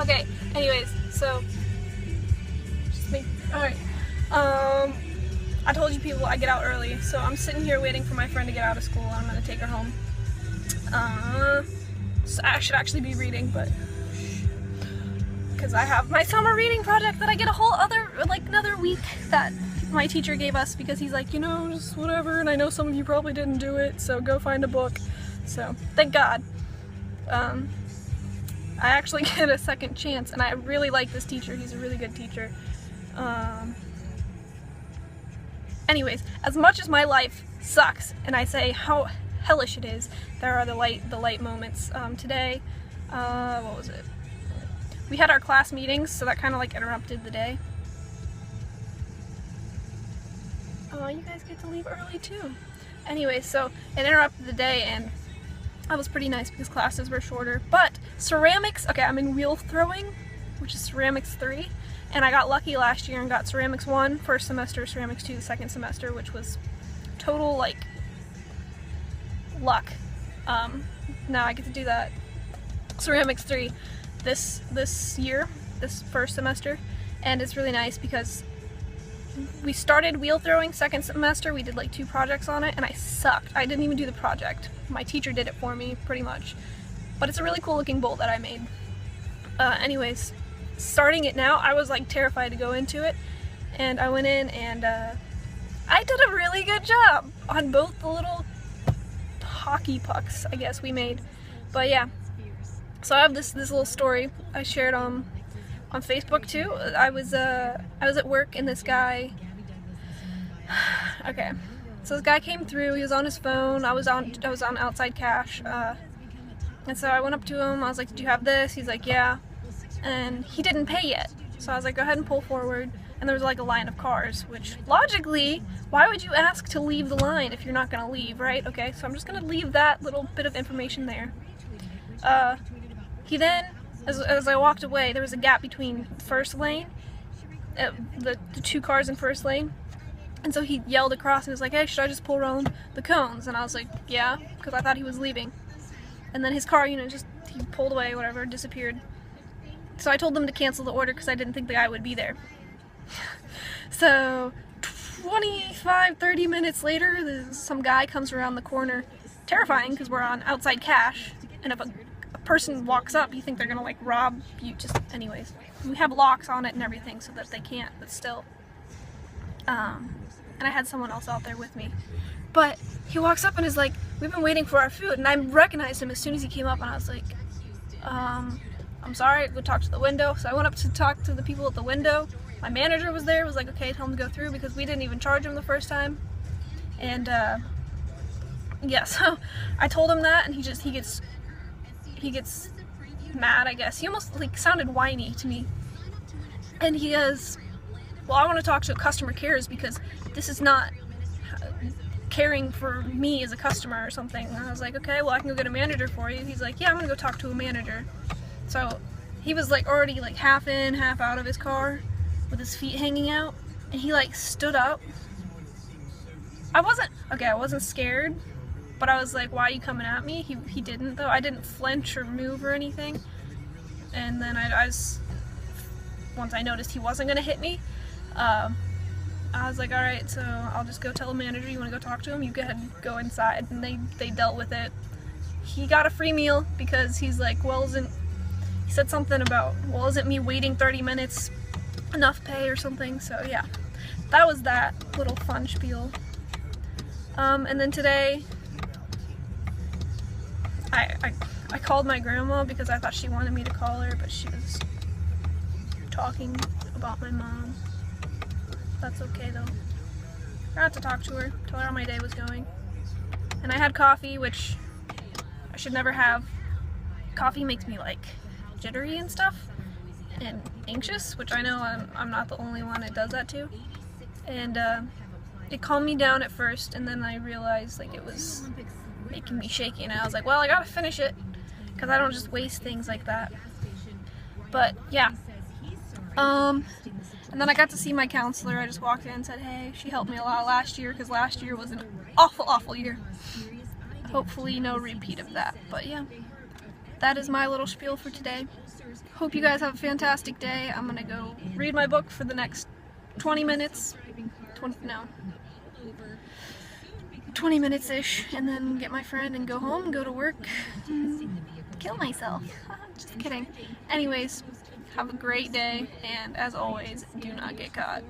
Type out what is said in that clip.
Okay, anyways, so, just me. Alright, I told you people I get out early, so I'm sitting here waiting for my friend to get out of school. I'm gonna take her home. So I should actually be reading, but because I have my summer reading project that I get a whole other, like another week that my teacher gave us because he's like, you know, just whatever, and I know some of you probably didn't do it, so go find a book. So, thank God. I actually get a second chance, and I really like this teacher. He's a really good teacher. Anyways, as much as my life sucks, and I say how hellish it is, there are the light moments. Today, what was it? We had our class meetings, so that kind of like interrupted the day. Oh, you guys get to leave early too. Anyway, so it interrupted the day, and that was pretty nice because classes were shorter. But ceramics, okay, I'm in wheel throwing, which is ceramics 3, and I got lucky last year and got ceramics 1 first semester, ceramics 2 the second semester, which was total like luck. Now I get to do that ceramics 3 this year, this first semester, and it's really nice because we started wheel throwing second semester. We did like 2 projects on it, and I sucked. I didn't even do the project. My teacher did it for me, pretty much. But it's a really cool looking bowl that I made. Anyways, starting it now, I was like terrified to go into it, and I went in and I did a really good job on both the little hockey pucks, I guess, we made. But yeah, so I have this little story I shared on Facebook too. I was at work, and this guy, okay, so this guy came through. He was on his phone. I was on outside cash, and so I went up to him. I was like, "Did you have this?" He's like, "Yeah," and he didn't pay yet. So I was like, "Go ahead and pull forward." And there was like a line of cars, which logically, why would you ask to leave the line if you're not gonna leave, right? Okay, so I'm just gonna leave that little bit of information there. He then, as I walked away, there was a gap between first lane, the 2 cars in first lane, and so he yelled across and was like, "Hey, should I just pull around the cones?" And I was like, "Yeah," because I thought he was leaving. And then his car, you know, he pulled away, whatever, disappeared. So I told them to cancel the order because I didn't think the guy would be there. So 25-30 minutes later, some guy comes around the corner, terrifying because we're on outside cash, and if a person walks up, you think they're gonna like rob you. Just anyways, we have locks on it and everything so that they can't, but still. And I had someone else out there with me, but he walks up and is like, "We've been waiting for our food," and I recognized him as soon as he came up, and I was like, "I'm sorry, go talk to the window." So I went up to talk to the people at the window. My manager was there, was like, "Okay, tell him to go through," because we didn't even charge him the first time. And yeah, so I told him that, and he gets mad, I guess. He almost like sounded whiny to me. And he goes, "Well, I want to talk to customer cares because this is not caring for me as a customer or something." And I was like, "Okay, well, I can go get a manager for you." He's like, "Yeah, I'm gonna go talk to a manager." So he was like already like half in, half out of his car with his feet hanging out, and he like stood up. I wasn't scared, but I was like, "Why are you coming at me?" He didn't though. I didn't flinch or move or anything. And then I once I noticed he wasn't gonna hit me, I was like, "Alright, so I'll just go tell the manager you want to go talk to him. You go ahead and go inside." And they dealt with it. He got a free meal because he's like, he said something about, "Well, isn't me waiting 30 minutes enough pay or something?" So yeah, that was that little fun spiel. And then today, I called my grandma because I thought she wanted me to call her, but she was talking about my mom. That's okay though. I got to talk to her, tell her how my day was going. And I had coffee, which I should never have. Coffee makes me like jittery and stuff, and anxious, which I know I'm not the only one it does that to. And it calmed me down at first, and then I realized like it was making me shaky, and I was like, well, I gotta finish it because I don't just waste things like that. But yeah, and then I got to see my counselor. I just walked in and said, hey, she helped me a lot last year because last year was an awful year. Hopefully no repeat of that. But yeah, that is my little spiel for today. hope you guys have a fantastic day. I'm gonna go read my book for the next 20 minutes. 20 minutes-ish, and then get my friend and go home, go to work, kill myself. Just kidding. Anyways, have a great day, and as always, do not get caught.